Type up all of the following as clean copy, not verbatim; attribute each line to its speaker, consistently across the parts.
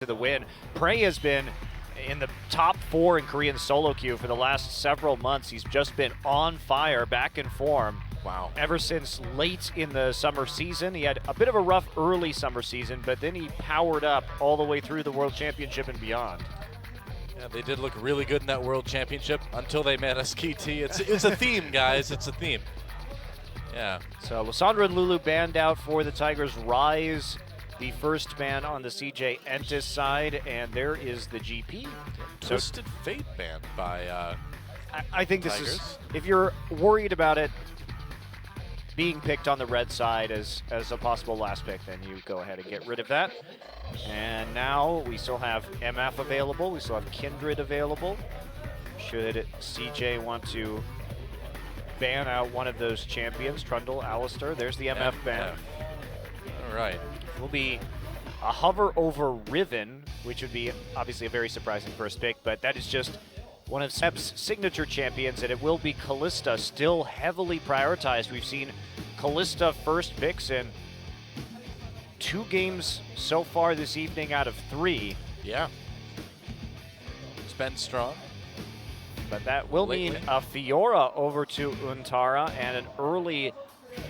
Speaker 1: to the win. Prey has been in the top 4 in Korean solo queue for the last several months. He's just been on fire, back in form.
Speaker 2: Wow.
Speaker 1: Ever since late in the summer season. He had a bit of a rough early summer season, but then he powered up all the way through the World Championship and beyond.
Speaker 2: Yeah, they did look really good in that World Championship until they met SKT. It's a theme, guys. It's a theme. Yeah.
Speaker 1: So Lysandra and Lulu banned out for the Tigers. Rise, the first ban on the CJ ENTUS side, and there is the GP.
Speaker 2: Twisted Fate banned by
Speaker 1: I think this
Speaker 2: Tigers.
Speaker 1: is, if you're worried about it being picked on the red side as a possible last pick, then you go ahead and get rid of that. And now we still have MF available. We still have Kindred available. Should CJ want to ban out one of those champions, Trundle, Alistair, there's the MF ban.
Speaker 2: All right.
Speaker 1: Will be a hover over Riven, which would be obviously a very surprising first pick, but that is just one of Seb's signature champions, and it will be Kalista, still heavily prioritized. We've seen Kalista first picks in 2 games so far this evening out of 3.
Speaker 2: Yeah. It's been strong.
Speaker 1: But that will mean a Fiora over to Untara and an early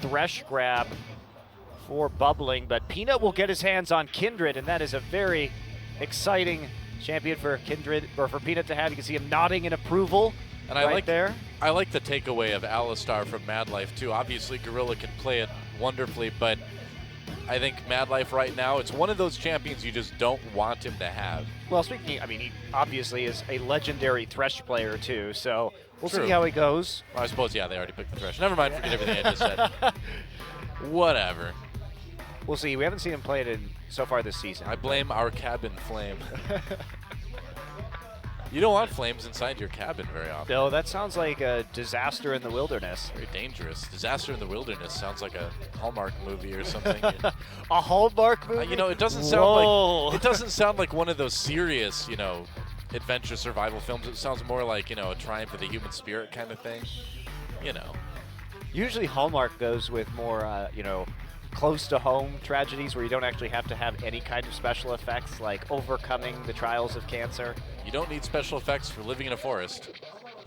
Speaker 1: Thresh grab for Bubbling. But Peanut will get his hands on Kindred, and that is a very exciting champion for Kindred, or for Peanut to have. You can see him nodding in approval
Speaker 2: And
Speaker 1: right there.
Speaker 2: I like the takeaway of Alistar from Mad Life too. Obviously, Gorilla can play it wonderfully, but I think Mad Life right now, it's one of those champions you just don't want him to have.
Speaker 1: Well, speaking, I mean, he obviously is a legendary Thresh player too, so we'll
Speaker 2: True.
Speaker 1: see how he goes.
Speaker 2: Well, I suppose, yeah, they already picked the Thresh. Never mind, forget everything I just said. Whatever.
Speaker 1: We'll see. We haven't seen him play it in so far this season.
Speaker 2: I blame our cabin flame. You don't want flames inside your cabin very often.
Speaker 1: No, that sounds like a disaster in the wilderness.
Speaker 2: Very dangerous. Disaster in the Wilderness sounds like a Hallmark movie or something.
Speaker 1: A Hallmark movie?
Speaker 2: You know, it doesn't sound like one of those serious, you know, adventure survival films. It sounds more like, you know, a triumph of the human spirit kind of thing. You know.
Speaker 1: Usually Hallmark goes with more, you know, close to home tragedies where you don't actually have to have any kind of special effects, like overcoming the trials of cancer.
Speaker 2: You don't need special effects for living in a forest.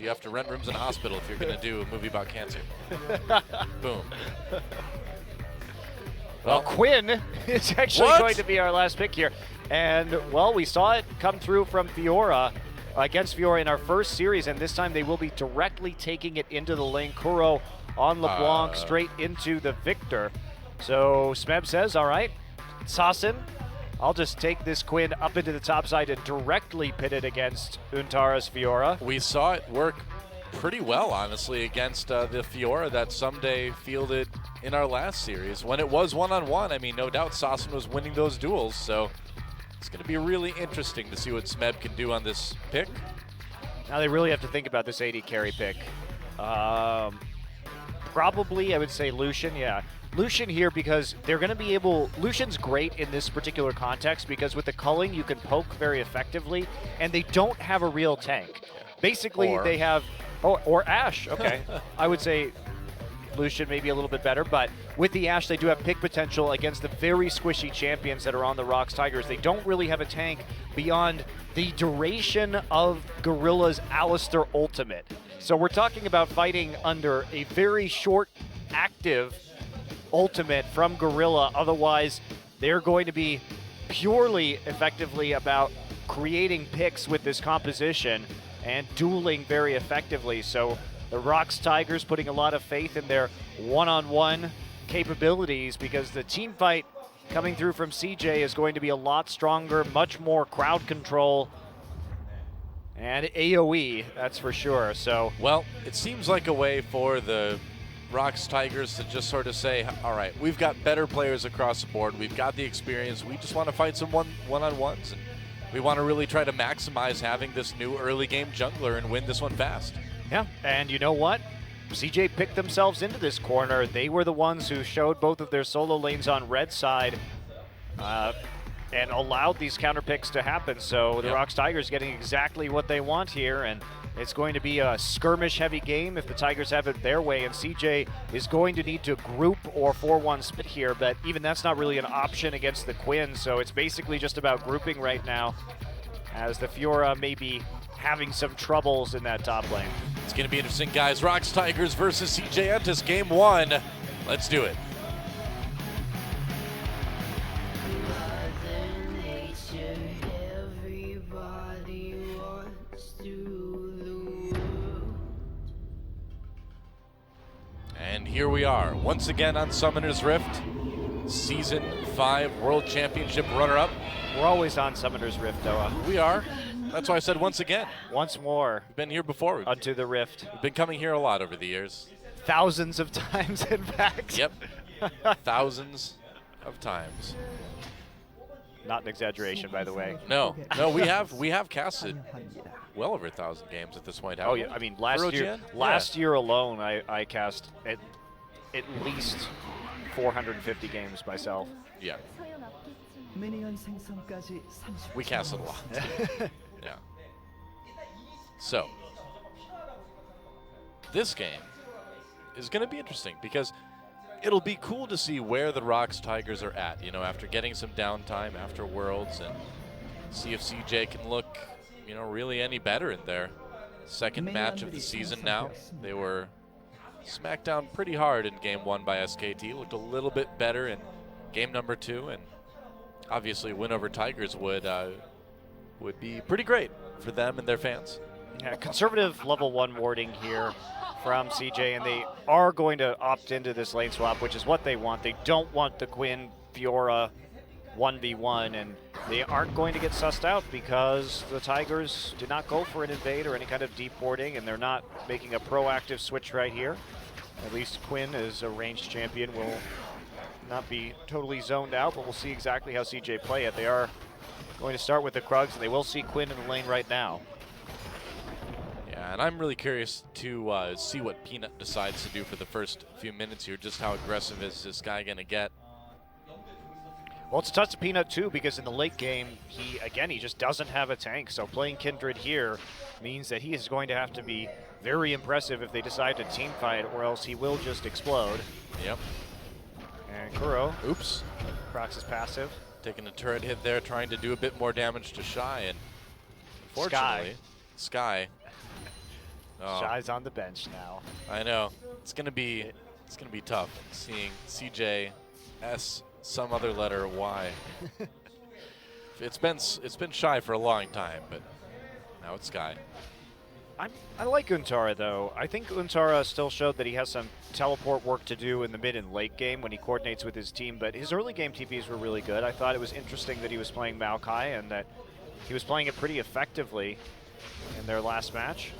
Speaker 2: You have to rent rooms in a hospital if you're going to do a movie about cancer. Boom.
Speaker 1: Well, Quinn is actually going to be our last pick here. And, well, we saw it come through from Fiora, against Fiora in our first series, and this time they will be directly taking it into the lane. Kuro on LeBlanc, straight into the Victor. So Smeb says, all right, Sassen, I'll just take this Quinn up into the top side and directly pit it against Untara's Fiora.
Speaker 2: We saw it work pretty well, honestly, against the Fiora that someday fielded in our last series. When it was one-on-one, I mean, no doubt Sassen was winning those duels, so it's going to be really interesting to see what Smeb can do on this pick.
Speaker 1: Now they really have to think about this AD carry pick. Probably, I would say Lucian, yeah. Lucian here because they're going to be able, Lucian's great in this particular context because with the culling you can poke very effectively, and they don't have a real tank. Basically they have, or Ashe, okay. I would say Lucian maybe a little bit better, but with the Ashe they do have pick potential against the very squishy champions that are on the ROX Tigers. They don't really have a tank beyond the duration of Gorilla's Alistair ultimate. So we're talking about fighting under a very short active ultimate from Gorilla. Otherwise, they're going to be purely effectively about creating picks with this composition and dueling very effectively. So the ROX Tigers putting a lot of faith in their one-on-one capabilities because the team fight coming through from CJ is going to be a lot stronger, much more crowd control and AoE, that's for sure. So,
Speaker 2: well, it seems like a way for the ROX Tigers to just sort of say, all right, we've got better players across the board. We've got the experience. We just want to fight some one-on-ones. And we want to really try to maximize having this new early game jungler and win this one fast.
Speaker 1: Yeah, and you know what? CJ picked themselves into this corner. They were the ones who showed both of their solo lanes on red side and allowed these counter picks to happen. So the ROX Tigers getting exactly what they want here. And It's going to be a skirmish-heavy game if the Tigers have it their way, and CJ is going to need to group or 4-1 split here, but even that's not really an option against the Quinn, so it's basically just about grouping right now, as the Fiora may be having some troubles in that top lane.
Speaker 2: It's going to be interesting, guys. ROX Tigers versus CJ ENTUS, game 1. Let's do it. And here we are, once again on Summoner's Rift, Season 5 World Championship runner-up.
Speaker 1: We're always on Summoner's Rift, Noah.
Speaker 2: We are. That's why I said once again.
Speaker 1: Once more.
Speaker 2: We've been here before.
Speaker 1: Unto the Rift.
Speaker 2: We've been coming here a lot over the years.
Speaker 1: Thousands of times, in fact.
Speaker 2: Yep. Thousands of times.
Speaker 1: Not an exaggeration, by the way.
Speaker 2: No, we have casted well over 1,000 games at this point.
Speaker 1: Oh yeah, I mean last year alone, I cast at least 450 games myself.
Speaker 2: Yeah. We casted a lot. Yeah. So this game is going to be interesting because it'll be cool to see where the ROX Tigers are at, you know, after getting some downtime after Worlds, and see if CJ can look, you know, really any better in their second match of the season now. They were smacked down pretty hard in game 1 by SKT, looked a little bit better in game number 2, and obviously a win over Tigers would be pretty great for them and their fans.
Speaker 1: Yeah, conservative level 1 warding here from CJ, and they are going to opt into this lane swap, which is what they want. They don't want the Quinn Fiora 1v1, and they aren't going to get sussed out because the Tigers did not go for an invade or any kind of deep warding, and they're not making a proactive switch right here. At least Quinn, as a ranged champion, will not be totally zoned out, but we'll see exactly how CJ play it. They are going to start with the Krugs, and they will see Quinn in the lane right now.
Speaker 2: Yeah, and I'm really curious to see what Peanut decides to do for the first few minutes here. Just how aggressive is this guy going to get?
Speaker 1: Well, it's tough to Peanut too, because in the late game, he just doesn't have a tank. So playing Kindred here means that he is going to have to be very impressive if they decide to team fight, or else he will just explode.
Speaker 2: Yep.
Speaker 1: And Kuro,
Speaker 2: oops,
Speaker 1: Prox's passive,
Speaker 2: taking a turret hit there, trying to do a bit more damage to Shy, and unfortunately, Sky. Oh.
Speaker 1: Shy's on the bench now.
Speaker 2: I know. It's gonna be tough seeing CJ S some other letter Y. It's been Shy for a long time, but now it's Sky.
Speaker 1: I like Untara though. I think Untara still showed that he has some teleport work to do in the mid and late game when he coordinates with his team, but his early game TPs were really good. I thought it was interesting that he was playing Maokai and that he was playing it pretty effectively in their last match.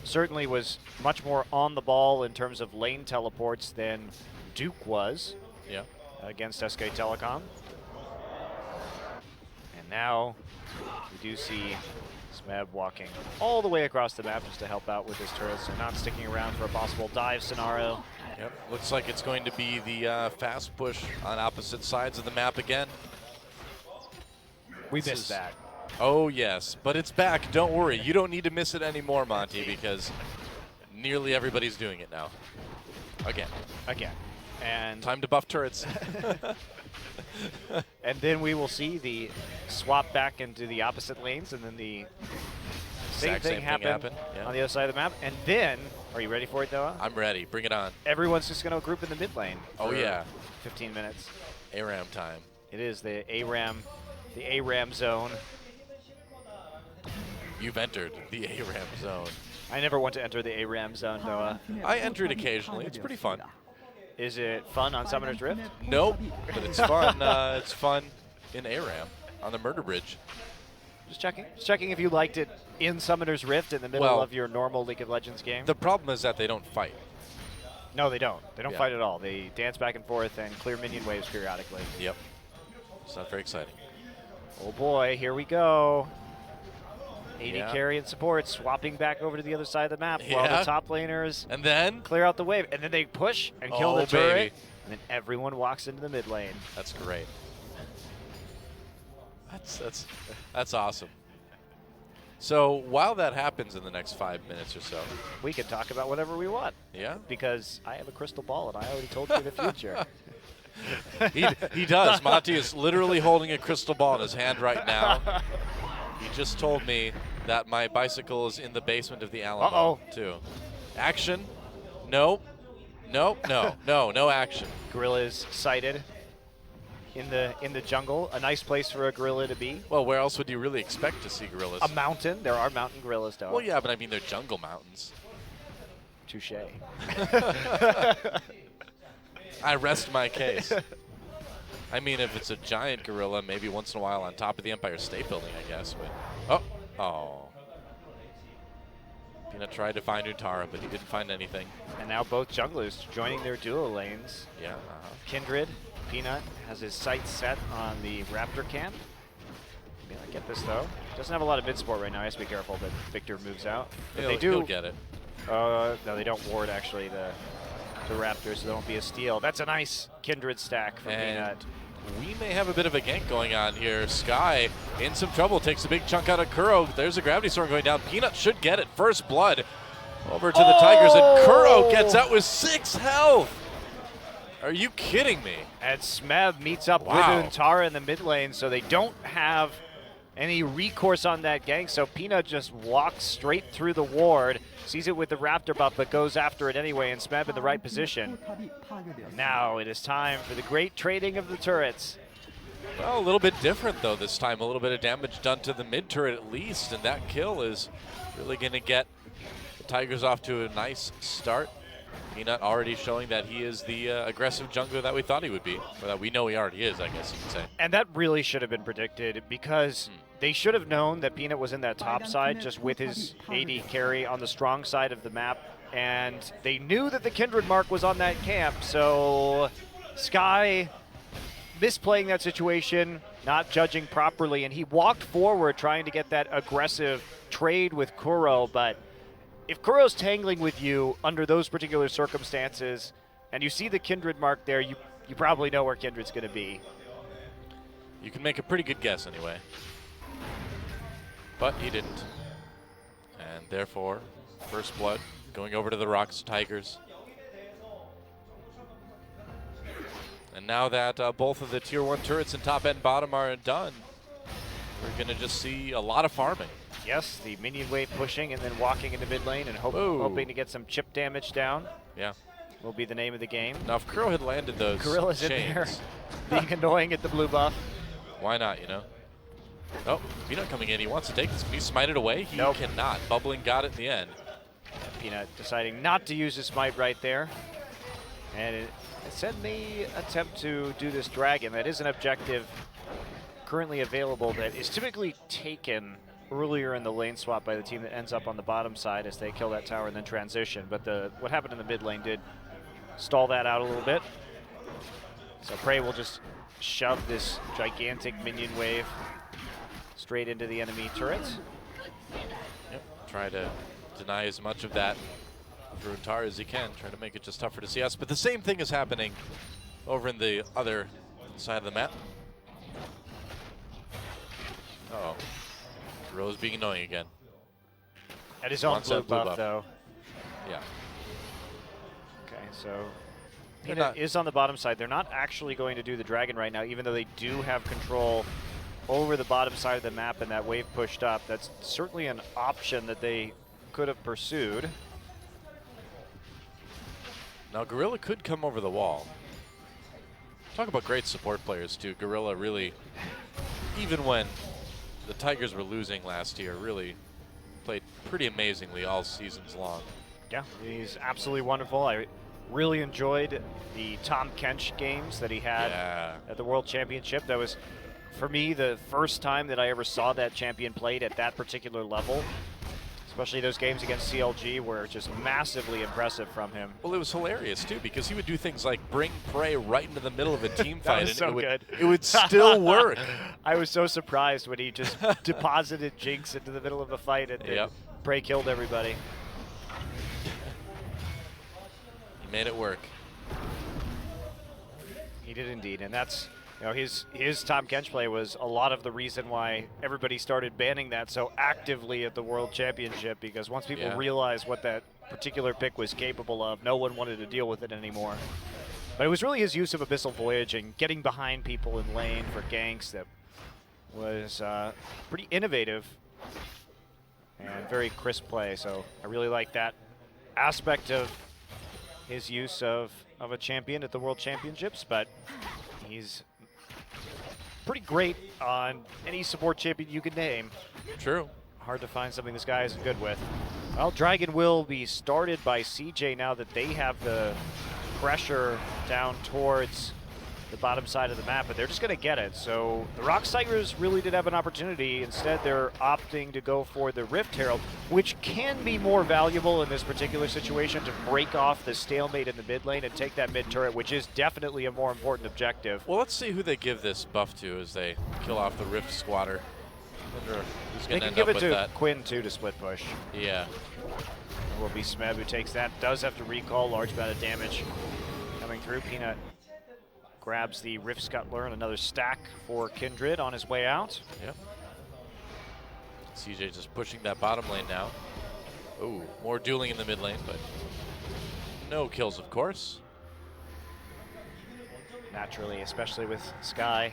Speaker 1: Certainly was much more on the ball in terms of lane teleports than Duke was against SK Telecom. And now we do see Smeb walking all the way across the map just to help out with his turrets, so not sticking around for a possible dive scenario.
Speaker 2: Yep, looks like it's going to be the fast push on opposite sides of the map again.
Speaker 1: We missed that.
Speaker 2: Oh yes, but it's back. Don't worry. You don't need to miss it anymore, Monty, because nearly everybody's doing it now. Again.
Speaker 1: And
Speaker 2: time to buff turrets.
Speaker 1: And then we will see the swap back into the opposite lanes, and then the same thing happen on the other side of the map. And then, are you ready for it, Noah?
Speaker 2: I'm ready. Bring it on.
Speaker 1: Everyone's just going to group in the mid lane.
Speaker 2: Oh yeah.
Speaker 1: 15 minutes.
Speaker 2: ARAM time.
Speaker 1: It is the ARAM zone.
Speaker 2: You've entered the ARAM zone.
Speaker 1: I never want to enter the ARAM zone, Noah.
Speaker 2: I enter it occasionally. It's pretty fun.
Speaker 1: Is it fun on Summoner's Rift?
Speaker 2: Nope, but it's fun. It's fun in ARAM on the Murder Bridge.
Speaker 1: Just checking if you liked it in Summoner's Rift in the middle of your normal League of Legends game.
Speaker 2: The problem is that they don't fight.
Speaker 1: No, they don't. They don't fight at all. They dance back and forth and clear minion waves periodically.
Speaker 2: Yep. It's not very exciting.
Speaker 1: Oh boy, here we go. AD carry and support swapping back over to the other side of the map while the top laners
Speaker 2: and then
Speaker 1: clear out the wave, and then they push and kill the turret, and then everyone walks into the mid lane.
Speaker 2: That's great. That's awesome. So while that happens in the next 5 minutes or so,
Speaker 1: We can talk about whatever we want.
Speaker 2: yeah,
Speaker 1: Because I have a crystal ball and I already told you the future.
Speaker 2: he does. Monty is literally holding a crystal ball in his hand right now. He just told me that my bicycle is in the basement of the Alamo too. Action? Nope. Nope. No. No. No action.
Speaker 1: Gorilla is sighted in the jungle. A nice place for a gorilla to be.
Speaker 2: Well, where else would you really expect to see gorillas?
Speaker 1: A mountain. There are mountain gorillas, though.
Speaker 2: Well, yeah, but I mean they're jungle mountains.
Speaker 1: Touche.
Speaker 2: I rest my case. I mean, if it's a giant gorilla, maybe once in a while on top of the Empire State Building, I guess. But oh. Peanut tried to find Utara, but he didn't find anything.
Speaker 1: And now both junglers joining their duo lanes.
Speaker 2: Yeah.
Speaker 1: Kindred, Peanut has his sights set on the Raptor camp. I get this though. Doesn't have a lot of mid support right now. He has to be careful that Victor moves out. But they do.
Speaker 2: He'll get it.
Speaker 1: No, they don't ward actually the Raptors, so there won't be a steal. That's a nice Kindred stack from Peanut.
Speaker 2: We may have a bit of a gank going on here. Sky in some trouble, takes a big chunk out of Kuro. There's a gravity storm going down. Peanut should get it. First blood over to the Tigers, and Kuro gets out with 6 health. Are you kidding me?
Speaker 1: And Smeb meets up with Untara in the mid lane, so they don't have any recourse on that gank, so Peanut just walks straight through the ward, sees it with the Raptor buff, but goes after it anyway, and Smeb in the right position. Now it is time for the great trading of the turrets.
Speaker 2: Well, a little bit different, though, this time. A little bit of damage done to the mid turret at least, and that kill is really going to get the Tigers off to a nice start. Peanut already showing that he is the aggressive jungler that we thought he would be, or that we know he already is, I guess you could say.
Speaker 1: And that really should have been predicted, because they should have known that Peanut was in that top side just with his AD carry on the strong side of the map, and they knew that the Kindred mark was on that camp, so Sky misplaying that situation, not judging properly, and he walked forward trying to get that aggressive trade with Kuro, but if Kuro's tangling with you under those particular circumstances, and you see the Kindred mark there, you probably know where Kindred's going to be.
Speaker 2: You can make a pretty good guess anyway. But he didn't. And therefore, first blood going over to the ROX Tigers. And now that both of the tier 1 turrets in top and bottom are done, we're going to just see a lot of farming.
Speaker 1: Yes, the minion wave pushing and then walking into mid lane and hoping to get some chip damage down.
Speaker 2: Yeah.
Speaker 1: Will be the name of the game.
Speaker 2: Now, if Kuro had landed those
Speaker 1: Gorilla's
Speaker 2: chains,
Speaker 1: in there, being annoying at the blue buff.
Speaker 2: Why not, you know? Oh, Peanut coming in. He wants to take this. Can he smite it away? He cannot. Bubbling got it in the end.
Speaker 1: Peanut deciding not to use his smite right there. And it said may attempt to do this dragon. That is an objective currently available that is typically taken earlier in the lane swap by the team that ends up on the bottom side as they kill that tower and then transition. But what happened in the mid lane did stall that out a little bit. So Prey will just shove this gigantic minion wave straight into the enemy turrets.
Speaker 2: Yep, try to deny as much of that for Untara as he can, try to make it just tougher to see us. But the same thing is happening over in the other side of the map. Uh-oh. Rose being annoying again.
Speaker 1: At his own blue buff, though.
Speaker 2: Yeah.
Speaker 1: Okay, so Peanut is on the bottom side. They're not actually going to do the dragon right now, even though they do have control over the bottom side of the map and that wave pushed up. That's certainly an option that they could have pursued.
Speaker 2: Now Gorilla could come over the wall. Talk about great support players too. Gorilla really, even when the Tigers were losing last year, really played pretty amazingly all seasons long.
Speaker 1: Yeah, he's absolutely wonderful. I really enjoyed the Tom Kench games that he had at the World Championship. That was, for me, the first time that I ever saw that champion played at that particular level. Especially those games against CLG were just massively impressive from him.
Speaker 2: Well, it was hilarious, too, because he would do things like bring Prey right into the middle of a team fight, and it would still work.
Speaker 1: I was so surprised when he just deposited Jinx into the middle of a fight, and Prey killed everybody.
Speaker 2: He made it work.
Speaker 1: He did indeed, and that's You know, his Tom Kench play was a lot of the reason why everybody started banning that so actively at the World Championship, because once people realized what that particular pick was capable of, no one wanted to deal with it anymore. But it was really his use of Abyssal Voyage and getting behind people in lane for ganks that was pretty innovative and very crisp play. So I really like that aspect of his use of a champion at the World Championships, but he's pretty great on any support champion you can name.
Speaker 2: True.
Speaker 1: Hard to find something this guy isn't good with. Well, Dragon will be started by CJ now that they have the pressure down towards the bottom side of the map, but they're just going to get it. So the ROX Tigers really did have an opportunity. Instead, they're opting to go for the Rift Herald, which can be more valuable in this particular situation to break off the stalemate in the mid lane and take that mid turret, which is definitely a more important objective.
Speaker 2: Well, let's see who they give this buff to as they kill off the Rift Squatter. Wonder who's going to end up with that.
Speaker 1: They can give it to Quinn, too, to split push.
Speaker 2: Yeah.
Speaker 1: It will be Smeb who takes that. Does have to recall. Large amount of damage coming through. Peanut grabs the Rift Scuttler and another stack for Kindred on his way out.
Speaker 2: Yep. CJ just pushing that bottom lane now. Ooh, more dueling in the mid lane, but no kills, of course.
Speaker 1: Naturally, especially with Sky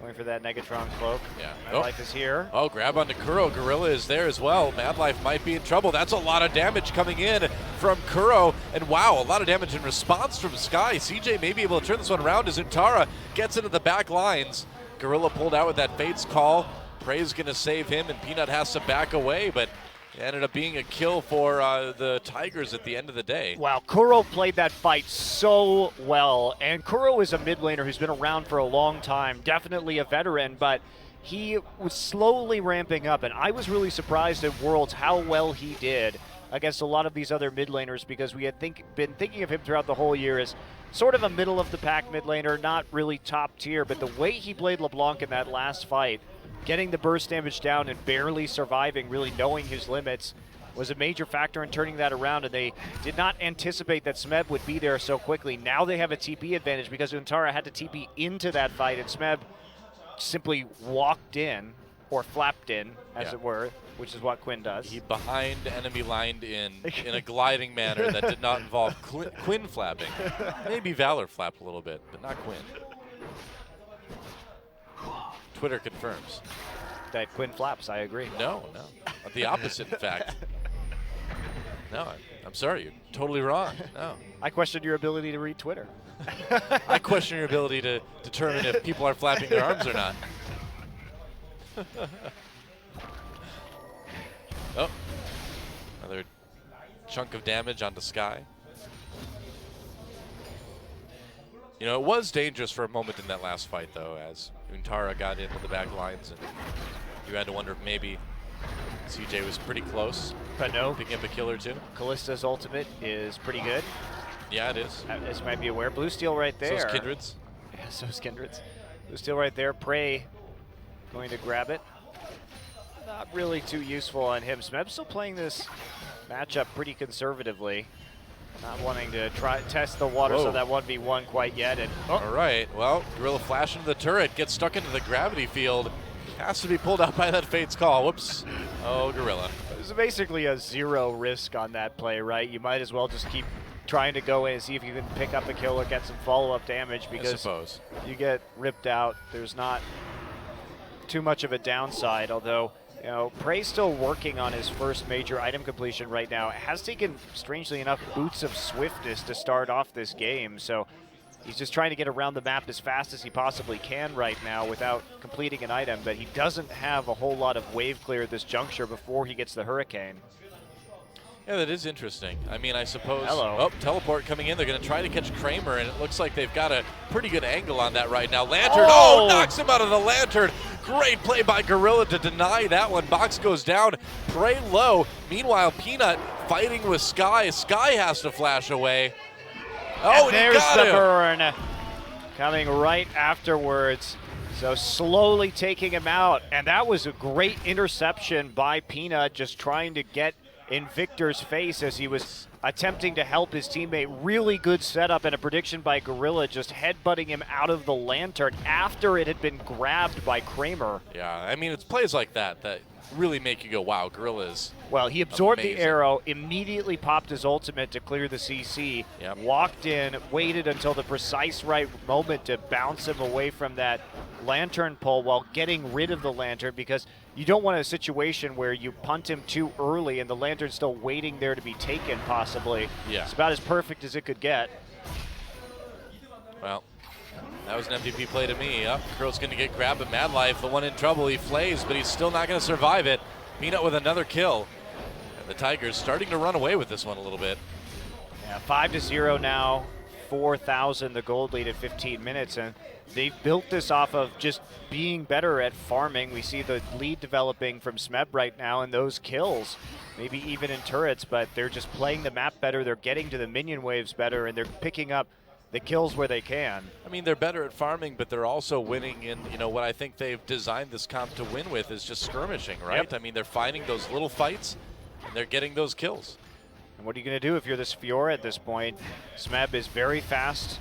Speaker 1: going for that Negatron cloak.
Speaker 2: Yeah.
Speaker 1: Madlife is here.
Speaker 2: Oh, grab onto Kuro. Gorilla is there as well. Madlife might be in trouble. That's a lot of damage coming in from Kuro. And wow, a lot of damage in response from Sky. CJ may be able to turn this one around as Untara gets into the back lines. Gorilla pulled out with that Fate's Call. Prey's going to save him, and Peanut has to back away, but it ended up being a kill for the Tigers at the end of the day.
Speaker 1: Wow, Kuro played that fight so well, and Kuro is a mid laner who's been around for a long time, definitely a veteran, but he was slowly ramping up, and I was really surprised at Worlds how well he did against a lot of these other mid laners, because we had been thinking of him throughout the whole year as sort of a middle of the pack mid laner, not really top tier, but the way he played LeBlanc in that last fight, getting the burst damage down and barely surviving, really knowing his limits, was a major factor in turning that around, and they did not anticipate that Smeb would be there so quickly. Now they have a TP advantage because Untara had to TP into that fight, and Smeb simply walked in, or flapped in, as it were, which is what Quinn does.
Speaker 2: He behind enemy lined in a gliding manner that did not involve Quinn flapping. Maybe Valor flapped a little bit, but not Quinn. Twitter confirms.
Speaker 1: That Quinn flaps, I agree.
Speaker 2: No. The opposite, in fact. No, I'm sorry. You're totally wrong. No.
Speaker 1: I question your ability to read Twitter.
Speaker 2: I question your ability to determine if people are flapping their arms or not. Oh. Another chunk of damage onto Sky. You know, it was dangerous for a moment in that last fight, though, as Untara got into the back lines, and you had to wonder if maybe CJ was pretty close.
Speaker 1: But no.
Speaker 2: Picking up a kill or two.
Speaker 1: Kallista's ultimate is pretty good.
Speaker 2: Yeah, it is.
Speaker 1: As you might be aware. Blue Steel right there.
Speaker 2: So is Kindred's.
Speaker 1: Yeah, so is Kindred's. Blue Steel right there. Prey going to grab it. Not really too useful on him. Smeb still playing this matchup pretty conservatively. Not wanting to try test the waters of that 1v1 quite yet. And
Speaker 2: all right, well, Gorilla flash into the turret, gets stuck into the gravity field. Has to be pulled out by that Fate's Call. Whoops. Oh, Gorilla.
Speaker 1: It's basically a zero risk on that play, right? You might as well just keep trying to go in and see if you can pick up a kill or get some follow-up damage, because
Speaker 2: I suppose
Speaker 1: you get ripped out. There's not too much of a downside, although, you know, Prey's still working on his first major item completion right now. It has taken, strangely enough, boots of swiftness to start off this game, so he's just trying to get around the map as fast as he possibly can right now without completing an item, but he doesn't have a whole lot of wave clear at this juncture before he gets the Hurricane.
Speaker 2: Yeah, that is interesting. I mean, I suppose.
Speaker 1: Hello.
Speaker 2: Oh, teleport coming in. They're going to try to catch Kramer, and it looks like they've got a pretty good angle on that right now. Lantern, oh, knocks him out of the Lantern. Great play by Gorilla to deny that one. Box goes down, Prey low. Meanwhile, Peanut fighting with Sky. Sky has to flash away. Oh, and
Speaker 1: there's
Speaker 2: he got
Speaker 1: the
Speaker 2: him.
Speaker 1: burn coming right afterwards. So slowly taking him out, and that was a great interception by Peanut, just trying to get in Victor's face as he was attempting to help his teammate. Really good setup and a prediction by Gorilla, just headbutting him out of the lantern after it had been grabbed by Kramer.
Speaker 2: Yeah, I mean, it's plays like that that really make you go, wow, Gorilla is
Speaker 1: Well, he absorbed
Speaker 2: amazing.
Speaker 1: the arrow, immediately popped his ultimate to clear the CC,
Speaker 2: Yep.
Speaker 1: walked in, waited until the precise right moment to bounce him away from that lantern pole while getting rid of the lantern, because you don't want a situation where you punt him too early and the lantern's still waiting there to be taken, possibly.
Speaker 2: Yeah.
Speaker 1: It's about as perfect as it could get.
Speaker 2: Well, that was an MVP play to me. Up, Curl's going to get grabbed, but Mad Life, the one in trouble, he flays, but he's still not going to survive it. Peanut with another kill. And the Tigers starting to run away with this one a little bit.
Speaker 1: Yeah, 5-0 now, 4,000 the gold lead at 15 minutes, and they've built this off of just being better at farming. We see the lead developing from Smeb right now, and those kills, maybe even in turrets, but they're just playing the map better, they're getting to the minion waves better, and they're picking up the kills where they can.
Speaker 2: I mean, they're better at farming, but they're also winning in, you know, what I think they've designed this comp to win with is just skirmishing, right?
Speaker 1: Yep.
Speaker 2: I mean, they're finding those little fights, and they're getting those kills.
Speaker 1: And what are you going to do if you're this Fiora at this point? Smeb is very fast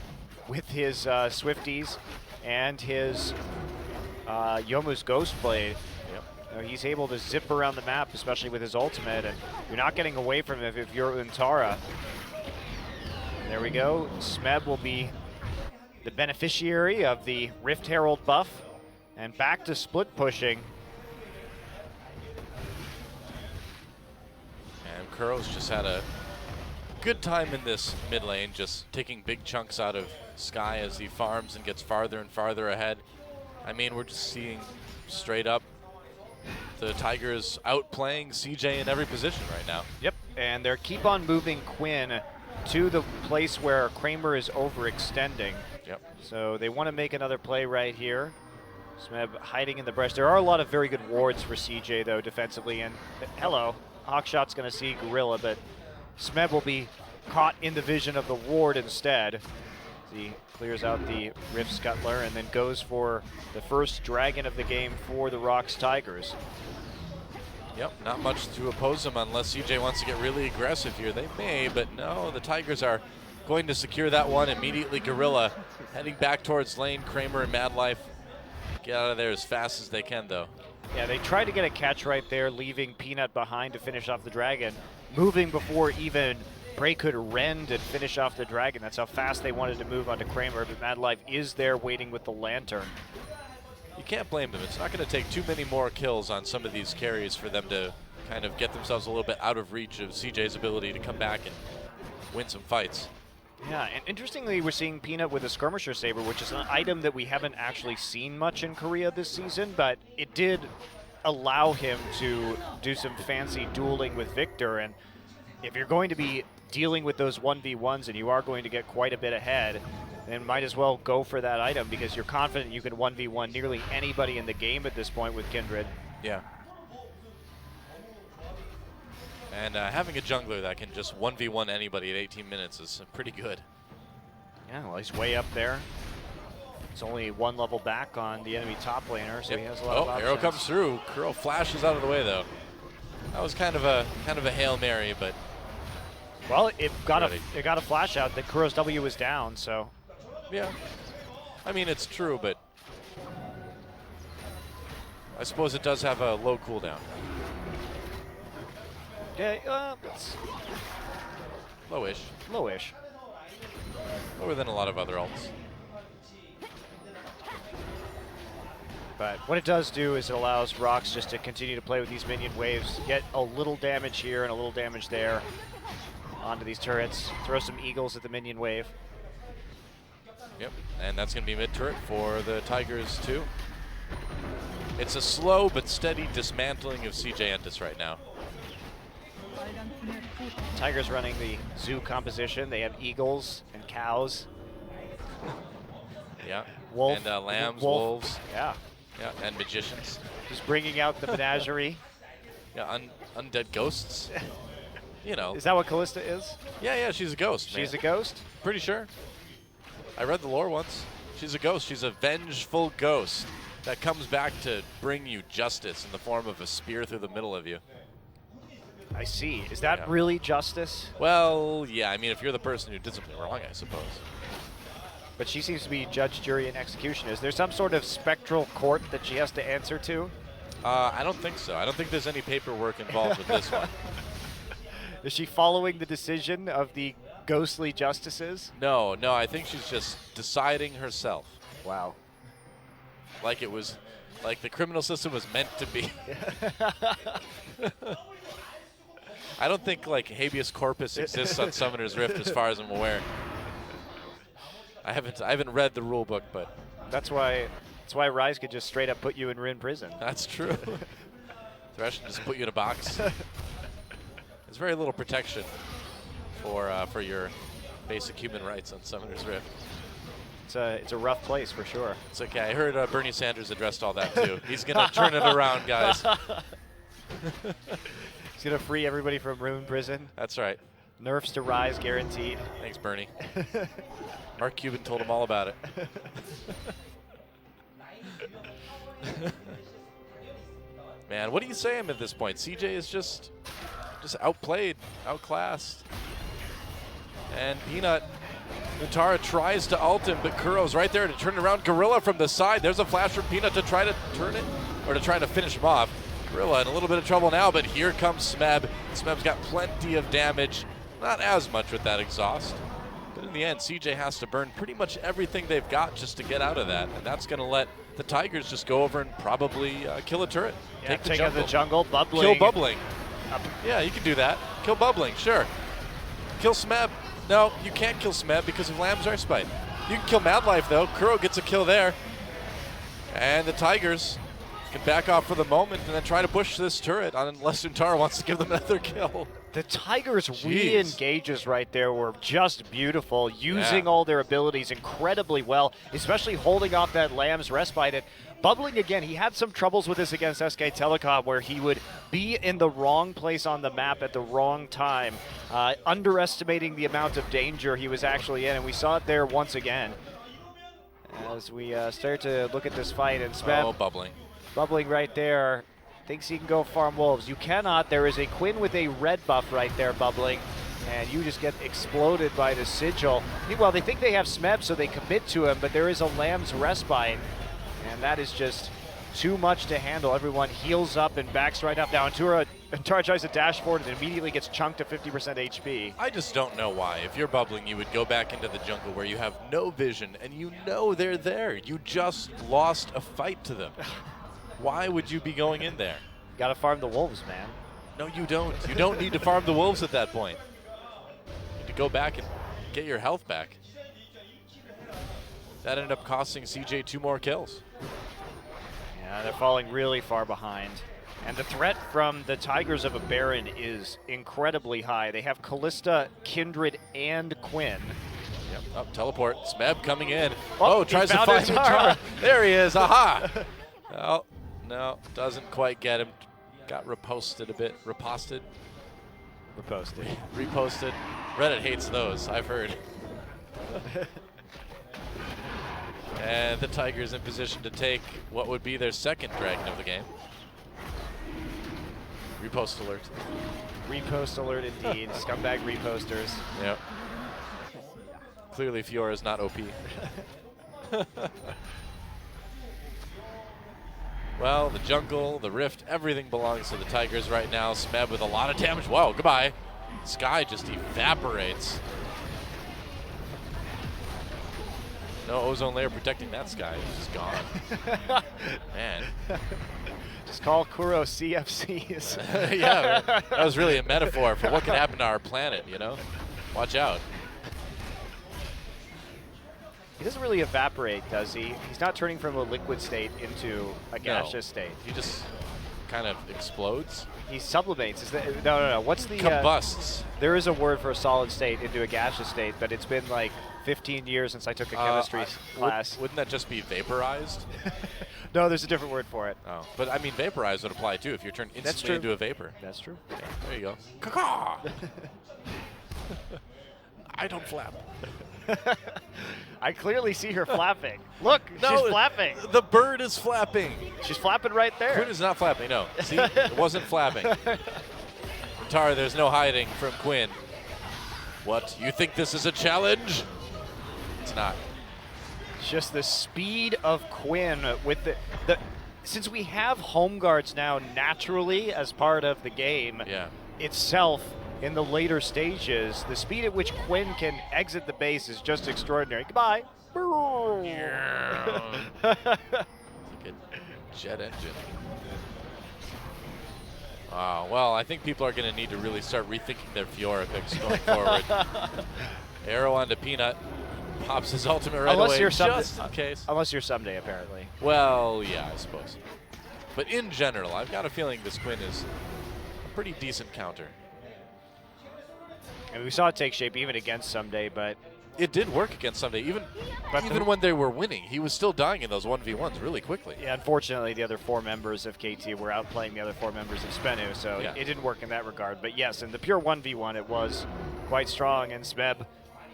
Speaker 1: with his Swifties and his Yomu's Ghostblade. He's able to zip around the map, especially with his ultimate, and you're not getting away from him if you're Untara. There we go. Smeb will be the beneficiary of the Rift Herald buff, and back to split pushing.
Speaker 2: And Kuro's just had a good time in this mid lane, just taking big chunks out of Sky as he farms and gets farther and farther ahead. I mean, we're just seeing straight up the Tigers outplaying CJ in every position right now.
Speaker 1: Yep, and they're keep on moving Quinn to the place where Kramer is overextending.
Speaker 2: Yep.
Speaker 1: So they want to make another play right here. Smeb hiding in the brush. There are a lot of very good wards for CJ, though, defensively. And hello, Hawkshot's going to see Gorilla, but Smeb will be caught in the vision of the ward instead. He clears out the Rift Scuttler and then goes for the first dragon of the game for the ROX Tigers.
Speaker 2: Yep, not much to oppose him unless CJ wants to get really aggressive here. They may, but no, the Tigers are going to secure that one immediately. Gorilla heading back towards lane. Kramer and Mad Life get out of there as fast as they can, though.
Speaker 1: Yeah, they tried to get a catch right there, leaving Peanut behind to finish off the dragon, moving before even Bray could rend and finish off the dragon. That's how fast they wanted to move onto Kramer, but Mad Life is there waiting with the lantern.
Speaker 2: You can't blame them. It's not going to take too many more kills on some of these carries for them to kind of get themselves a little bit out of reach of CJ's ability to come back and win some fights.
Speaker 1: Yeah, and interestingly, we're seeing Peanut with a Skirmisher Saber, which is an item that we haven't actually seen much in Korea this season, but it did allow him to do some fancy dueling with Victor. And if you're going to be dealing with those 1v1s and you are going to get quite a bit ahead, then might as well go for that item because you're confident you can 1v1 nearly anybody in the game at this point with Kindred.
Speaker 2: Yeah. And having a jungler that can just 1v1 anybody at 18 minutes is pretty good.
Speaker 1: Yeah, well, he's way up there. It's only one level back on the enemy top laner, so
Speaker 2: Yep.
Speaker 1: he has a lot of options.
Speaker 2: Arrow comes through. Kuro flashes out of the way, though. That was kind of a Hail Mary, but
Speaker 1: well, it got
Speaker 2: ready.
Speaker 1: a flash out that Kuro's W was down, so.
Speaker 2: Yeah. I mean, it's true, but I suppose it does have a low cooldown.
Speaker 1: Yeah, it's
Speaker 2: Lowish.
Speaker 1: lowish.
Speaker 2: Lower than a lot of other alts.
Speaker 1: But what it does do is it allows ROX just to continue to play with these minion waves, get a little damage here and a little damage there onto these turrets, throw some eagles at the minion wave.
Speaker 2: Yep, and that's going to be mid-turret for the Tigers, too. It's a slow but steady dismantling of CJ ENTUS right now.
Speaker 1: Tigers running the zoo composition. They have eagles and cows.
Speaker 2: Yeah,
Speaker 1: Wolf.
Speaker 2: and lambs,
Speaker 1: Wolf.
Speaker 2: wolves,
Speaker 1: Yeah.
Speaker 2: yeah, and magicians.
Speaker 1: Just bringing out the menagerie.
Speaker 2: Yeah, undead ghosts. You know.
Speaker 1: Is that what Callista is?
Speaker 2: Yeah, she's a ghost,
Speaker 1: She's
Speaker 2: man.
Speaker 1: a ghost?
Speaker 2: Pretty sure. I read the lore once. She's a ghost. She's a vengeful ghost that comes back to bring you justice in the form of a spear through the middle of you.
Speaker 1: I see. Is that
Speaker 2: Yeah.
Speaker 1: really justice?
Speaker 2: Well, yeah, I mean, if you're the person who did something wrong, I suppose.
Speaker 1: But she seems to be judge, jury, and execution. Is there some sort of spectral court that she has to answer to?
Speaker 2: I don't think so. I don't think there's any paperwork involved with this one.
Speaker 1: Is she following the decision of the ghostly justices?
Speaker 2: No, I think she's just deciding herself.
Speaker 1: Wow.
Speaker 2: Like it was, like the criminal system was meant to be. I don't think like habeas corpus exists on Summoner's Rift as far as I'm aware. I haven't read the rule book, but
Speaker 1: That's why Rise could just straight up put you in Rin prison.
Speaker 2: that's true. Thresh can just put you in a box. There's very little protection for your basic human rights on Summoner's Rift.
Speaker 1: It's a rough place for sure.
Speaker 2: It's okay. I heard Bernie Sanders addressed all that too. He's gonna turn it around, guys.
Speaker 1: He's gonna free everybody from Rin prison.
Speaker 2: That's right.
Speaker 1: Nerfs to Rise guaranteed.
Speaker 2: Thanks, Bernie. Mark Cuban told him all about it. Man, what do you say him at this point? CJ is just outplayed, outclassed. And Peanut, Nutara tries to ult him, but Kuro's right there to turn it around. Gorilla from the side. There's a flash from Peanut to try to turn it, or to try to finish him off. Gorilla in a little bit of trouble now, but here comes Smeb. Smeb's got plenty of damage. Not as much with that exhaust. But in the end, CJ has to burn pretty much everything they've got just to get out of that. And that's going to let the Tigers just go over and probably kill a turret.
Speaker 1: Yeah,
Speaker 2: take
Speaker 1: out the jungle, bubbling.
Speaker 2: Kill Bubbling. Yeah, you can do that. Kill Bubbling, sure. Kill Smeb. No, you can't kill Smeb because of Lamb's Respite. You can kill Mad Life, though. Kuro gets a kill there. And the Tigers can back off for the moment and then try to push this turret unless Untara wants to give them another kill.
Speaker 1: The Tigers' re-engages right there were just beautiful, using all their abilities incredibly well, especially holding off that Lamb's Respite. And Bubbling again, he had some troubles with this against SK Telecom where he would be in the wrong place on the map at the wrong time, underestimating the amount of danger he was actually in, and we saw it there once again. As we start to look at this fight, and Smeb, Bubbling right there, thinks he can go farm wolves. You cannot. There is a Quinn with a red buff right there, Bubbling, and you just get exploded by the sigil. Meanwhile, they think they have Smeb, so they commit to him, but there is a Lamb's Respite, and that is just too much to handle. Everyone heals up and backs right up. Now, Antara tries to dash forward and immediately gets chunked to 50% HP.
Speaker 2: I just don't know why. If you're Bubbling, you would go back into the jungle where you have no vision, and you know they're there. You just lost a fight to them. Why would you be going in there?
Speaker 1: Got to farm the wolves, man.
Speaker 2: No, you don't. You don't need to farm the wolves at that point. You need to go back and get your health back. That ended up costing CJ 2 more kills.
Speaker 1: Yeah, they're falling really far behind. And the threat from the Tigers of a Baron is incredibly high. They have Callista, Kindred, and Quinn.
Speaker 2: Yep. Oh, teleport. Smeb coming in.
Speaker 1: Oh,
Speaker 2: tries to find Untara. There he is. Aha! Oh. No, doesn't quite get him. Got reposted a bit. Reposted? Reposted. Reddit hates those, I've heard. And the Tigers in position to take what would be their second dragon of the game. Repost alert.
Speaker 1: Repost alert indeed. Scumbag reposters.
Speaker 2: Yep. Clearly Fiora's not OP. Well, the jungle, the rift, everything belongs to the Tigers right now. Smeb with a lot of damage. Whoa, goodbye. Sky just evaporates. No ozone layer protecting that Sky. It's just gone. Man.
Speaker 1: Just call Kuro CFCs.
Speaker 2: Yeah, that was really a metaphor for what could happen to our planet, you know? Watch out.
Speaker 1: He doesn't really evaporate, does he? He's not turning from a liquid state into a gaseous state.
Speaker 2: He just kind of explodes.
Speaker 1: He sublimates. Is that, no. What's the...
Speaker 2: Combusts.
Speaker 1: There is a word for a solid state into a gaseous state, but it's been like 15 years since I took a chemistry class.
Speaker 2: Wouldn't that just be vaporized?
Speaker 1: No, there's a different word for it.
Speaker 2: Oh, but I mean, vaporized would apply too if you're turned instantly into a vapor.
Speaker 1: That's true.
Speaker 2: Yeah, there you go. Caw-caw! I don't flap.
Speaker 1: I clearly see her flapping. Look, she's flapping.
Speaker 2: The bird is flapping.
Speaker 1: She's flapping right there.
Speaker 2: Quinn is not flapping, no. See, it wasn't flapping. Untara, there's no hiding from Quinn. What? You think this is a challenge? It's not.
Speaker 1: Just the speed of Quinn with the since we have home guards now naturally as part of the game itself in the later stages, the speed at which Quinn can exit the base is just extraordinary. Goodbye.
Speaker 2: Like a jet engine. Well, I think people are going to need to really start rethinking their Fiora picks going forward. Arrow onto Peanut. Pops his ultimate right away, just in case.
Speaker 1: Unless you're someday, apparently.
Speaker 2: Well, yeah, I suppose. But in general, I've got a feeling this Quinn is a pretty decent counter.
Speaker 1: And we saw it take shape even against Someday, but
Speaker 2: it did work against Someday. Even when they were winning, he was still dying in those 1v1s really quickly.
Speaker 1: Yeah, unfortunately, the other 4 members of KT were outplaying the other 4 members of Spenu, so it didn't work in that regard. But yes, in the pure 1v1, it was quite strong, and Smeb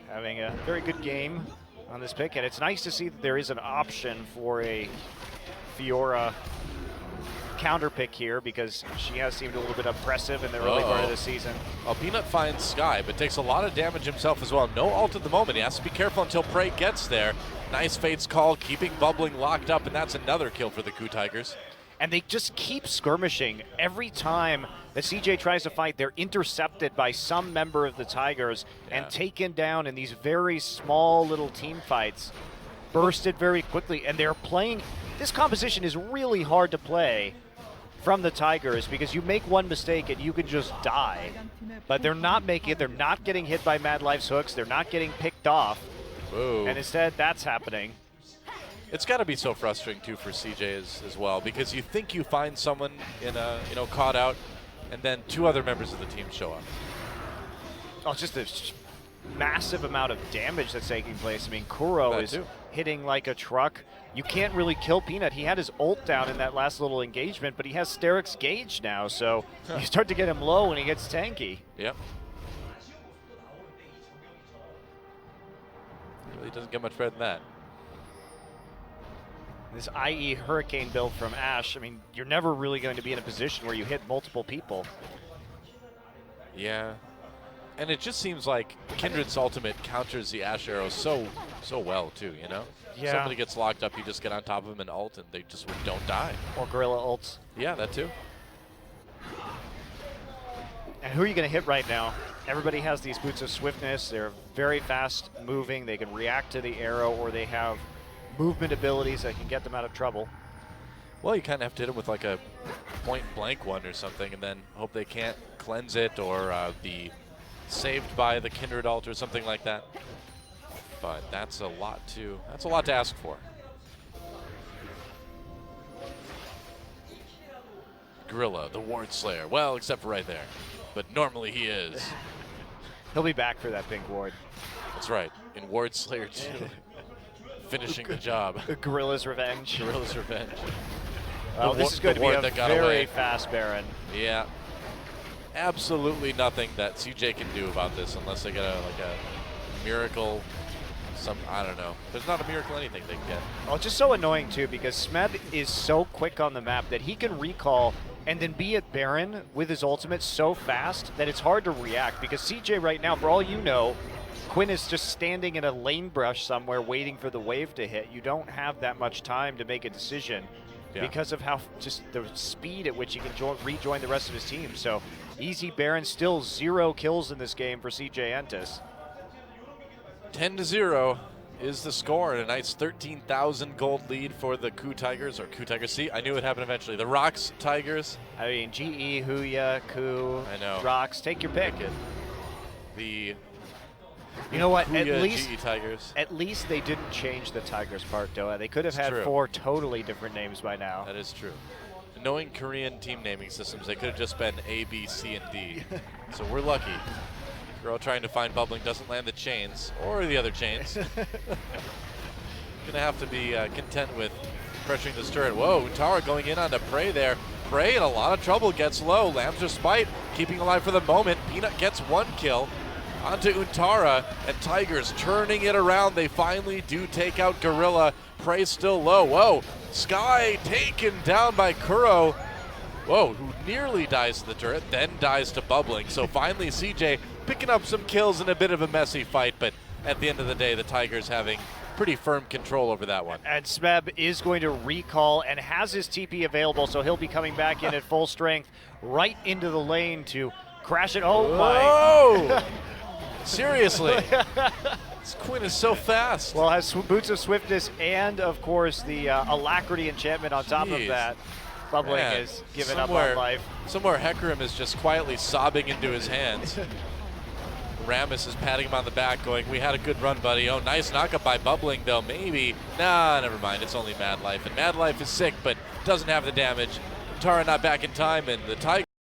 Speaker 1: having a very good game on this pick. And it's nice to see that there is an option for a Fiora counter pick here, because she has seemed a little bit oppressive in the early part of the season.
Speaker 2: Well, Peanut finds Sky, but takes a lot of damage himself as well. No ult at the moment. He has to be careful until Prey gets there. Nice Fate's call, keeping Bubbling locked up, and that's another kill for the Coup Tigers.
Speaker 1: And they just keep skirmishing. Every time that CJ tries to fight, they're intercepted by some member of the Tigers and taken down in these very small little team fights. Bursted very quickly, and they're playing. This composition is really hard to play from the Tigers, because you make one mistake and you can just die. But they're not making it. They're not getting hit by Mad Life's hooks. They're not getting picked off.
Speaker 2: Whoa.
Speaker 1: And instead, that's happening.
Speaker 2: It's got to be so frustrating too for CJ as well, because you think you find someone in a caught out, and then 2 other members of the team show up.
Speaker 1: Oh, just this massive amount of damage that's taking place. I mean, Kuro is hitting like a truck. You can't really kill Peanut. He had his ult down in that last little engagement, but he has Steric's Gauge now, so you start to get him low when he gets tanky.
Speaker 2: Yep. Really doesn't get much better than that.
Speaker 1: This IE Hurricane build from Ashe, I mean, you're never really going to be in a position where you hit multiple people.
Speaker 2: Yeah. And it just seems like Kindred's ultimate counters the Ashe arrow so well too, you know?
Speaker 1: Yeah.
Speaker 2: Somebody gets locked up, you just get on top of them and ult, and they just don't die.
Speaker 1: Or Gorilla ults.
Speaker 2: Yeah, that too.
Speaker 1: And who are you going to hit right now? Everybody has these boots of swiftness. They're very fast moving. They can react to the arrow, or they have movement abilities that can get them out of trouble.
Speaker 2: Well, you kind of have to hit them with like a point blank one or something, and then hope they can't cleanse it or be saved by the Kindred ult or something like that. But that's a lot to ask for. Gorilla, the Ward Slayer. Well, except for right there. But normally he is.
Speaker 1: He'll be back for that pink ward.
Speaker 2: That's right. In Ward Slayer 2. Finishing the job.
Speaker 1: Gorilla's Revenge.
Speaker 2: Gorilla's Revenge.
Speaker 1: Well, this is going to be a very fast Baron.
Speaker 2: Yeah. Absolutely nothing that CJ can do about this unless they get a miracle. I don't know. There's not a miracle anything they can get.
Speaker 1: Oh, it's just so annoying too, because Smeb is so quick on the map that he can recall and then be at Baron with his ultimate so fast that it's hard to react, because CJ right now, for all you know, Quinn is just standing in a lane brush somewhere waiting for the wave to hit. You don't have that much time to make a decision because of how just the speed at which he can rejoin the rest of his team. So easy Baron, still 0 kills in this game for CJ ENTUS.
Speaker 2: 10-0 is the score, and a nice 13,000 gold lead for the Coup Tigers, or Coup Tigers. See, I knew it would happen eventually. The ROX Tigers.
Speaker 1: I mean, GE, Huya, Coup, ROX, take your pick. You know what? At least they didn't change the Tigers part, Doa. They could have had 4 totally different names by now.
Speaker 2: That is true. Knowing Korean team naming systems, they could have just been A, B, C, and D. So we're lucky. Girl trying to find Bubbling doesn't land the chains, or the other chains. Gonna have to be content with pressuring this turret. Whoa, Untara going in onto Prey there. Prey in a lot of trouble, gets low. Lamb's Respite keeping alive for the moment. Peanut gets 1 kill. Onto Untara, and Tigers turning it around. They finally do take out Gorilla. Prey still low. Whoa, Sky taken down by Kuro. Whoa, who nearly dies to the turret, then dies to bubbling. So finally CJ picking up some kills in a bit of a messy fight, but at the end of the day, the Tigers having pretty firm control over that one.
Speaker 1: And Smeb is going to recall and has his TP available, so he'll be coming back in at full strength right into the lane to crash it. Oh my.
Speaker 2: Seriously. This Quinn is so fast.
Speaker 1: Well, has Boots of Swiftness and, of course, the Alacrity enchantment on top of that. Bubbling is giving up on life.
Speaker 2: Somewhere Hecarim is just quietly sobbing into his hands. Rammus is patting him on the back going, we had a good run, buddy. Oh, nice knockup by Bubbling, though. Maybe. Nah, never mind. It's only Mad Life. And Mad Life is sick, but doesn't have the damage. Tara not back in time, and the Tigers